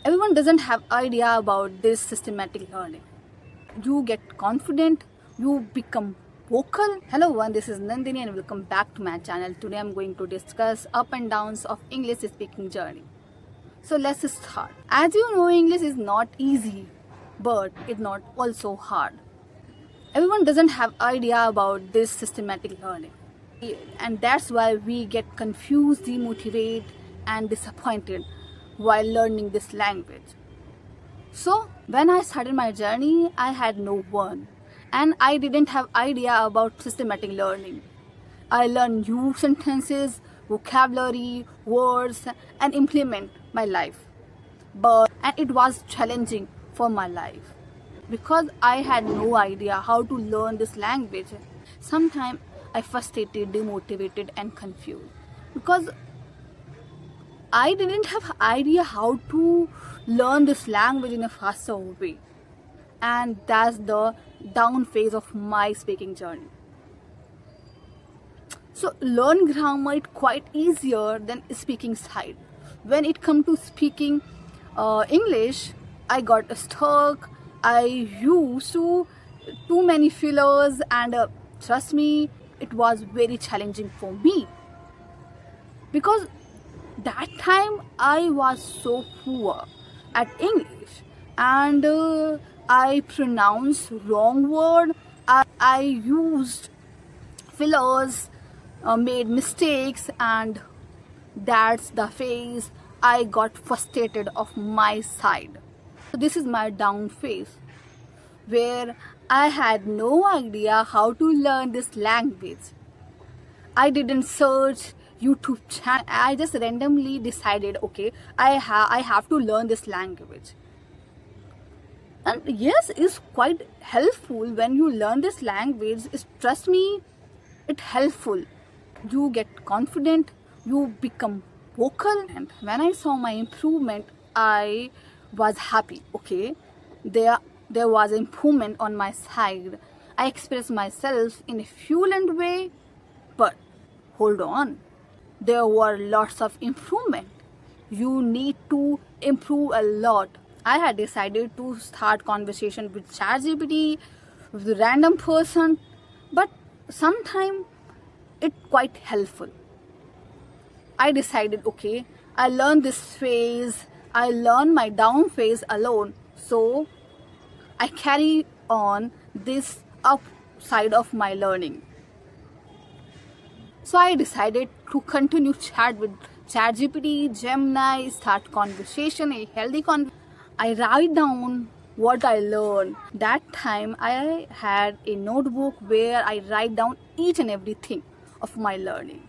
Everyone doesn't have idea about this systematic learning. You get confident, you become vocal. Hello everyone, this is Nandini and welcome back to my channel. Today I'm going to discuss up and downs of English speaking journey. So let's start. As you know, English is not easy, but it's not also hard. Everyone doesn't have idea about this systematic learning. And that's why we get confused, demotivated and disappointed while learning this language. So when I started my journey, I had no one and I didn't have idea about systematic learning. I learned new sentences, vocabulary, words and implement my life. And it was challenging for my life because I had no idea how to learn this language. Sometimes I frustrated, demotivated and confused because I didn't have idea how to learn this language in a faster way. And that's the down phase of my speaking journey. So learn grammar is quite easier than speaking side. When it comes to speaking English, I got stuck. I used too many fillers and trust me, it was very challenging for me because that time I was so poor at English and I pronounced wrong word. I used fillers, made mistakes, and that's the phase I got frustrated of my side. So this is my down phase where I had no idea how to learn this language. I didn't search YouTube channel. I just randomly decided, okay, I have to learn this language. And yes, it's quite helpful when you learn this language. Trust me, it's helpful. You get confident, you become vocal. And when I saw my improvement, I was happy. Okay, there was improvement on my side. I expressed myself in a fluent way, but hold on, there were lots of improvement. You need to improve a lot. I had decided to start conversation with ChatGPT, with a random person, but sometimes it's quite helpful. I decided, okay, I learned this phase, I learned my down phase alone, so I carry on this up side of my learning. So I decided to continue chat with ChatGPT, Gemini, start conversation, a healthy conversation. I write down what I learned. That time I had a notebook where I write down each and everything of my learning.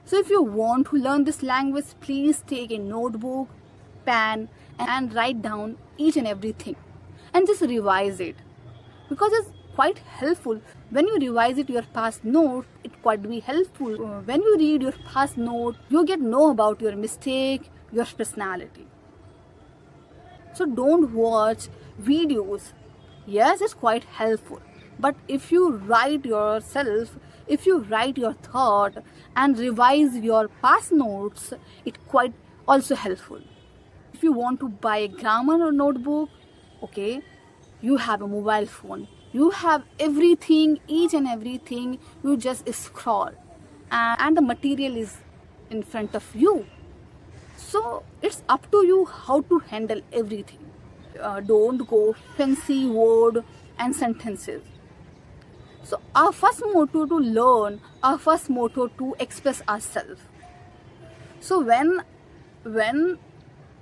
So if you want to learn this language, please take a notebook, pen and write down each and everything and just revise it because it's quite helpful. When you revise it, your past note, it quite be helpful. When you read your past note, you get know about your mistake, your personality. So don't watch videos. Yes, it's quite helpful. But if you write yourself, if you write your thought and revise your past notes, it quite also helpful. If you want to buy a grammar notebook, okay, you have a mobile phone. You have everything, each and everything. You just scroll and the material is in front of you. So it's up to you how to handle everything. Don't go fancy word and sentences. So our first motto to learn, our first motto to express ourselves. So when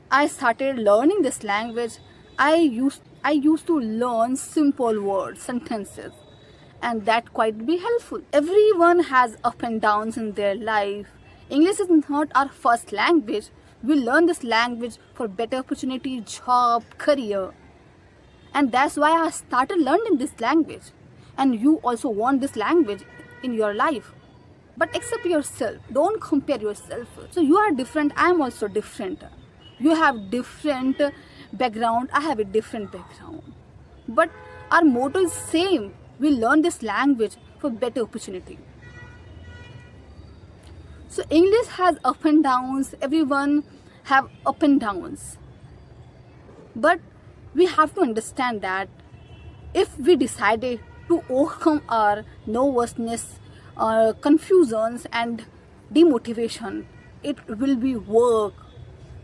I started learning this language, I used to learn simple words, sentences, and that quite be helpful. Everyone has up and downs in their life. English is not our first language. We learn this language for better opportunity, job, career. And that's why I started learning this language. And you also want this language in your life. But accept yourself. Don't compare yourself. So you are different. I am also different. You have different background. I have a different background. But our motto is same. We learn this language for better opportunity. So English has up and downs. Everyone have up and downs. But we have to understand that if we decided to overcome our nervousness, confusions and demotivation, it will be work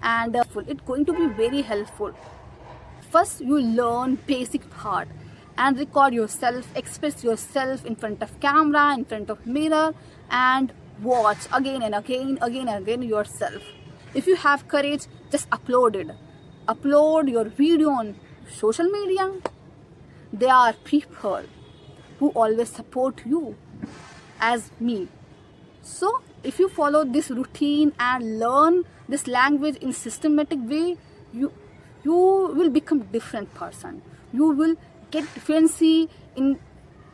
and it's going to be very helpful. First, you learn basic part and record yourself, express yourself in front of camera, in front of mirror, and watch again and again yourself. If you have courage, just upload it. Upload your video on social media. There are people who always support you as me. So if you follow this routine and learn this language in systematic way, you will become different person. You will get fluency in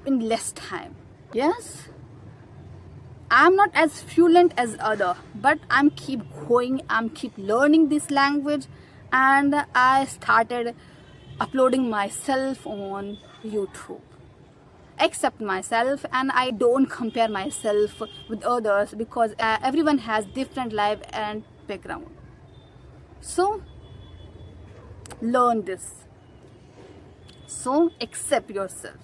less time. Yes, I'm not as fluent as other, but I'm keep going, I'm keep learning this language, and I started uploading myself on YouTube. Accept myself, and I don't compare myself with others because everyone has different life and background. So learn this. So accept yourself.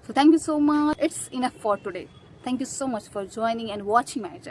So thank you so much. It's enough for today. Thank you so much for joining and watching my journey.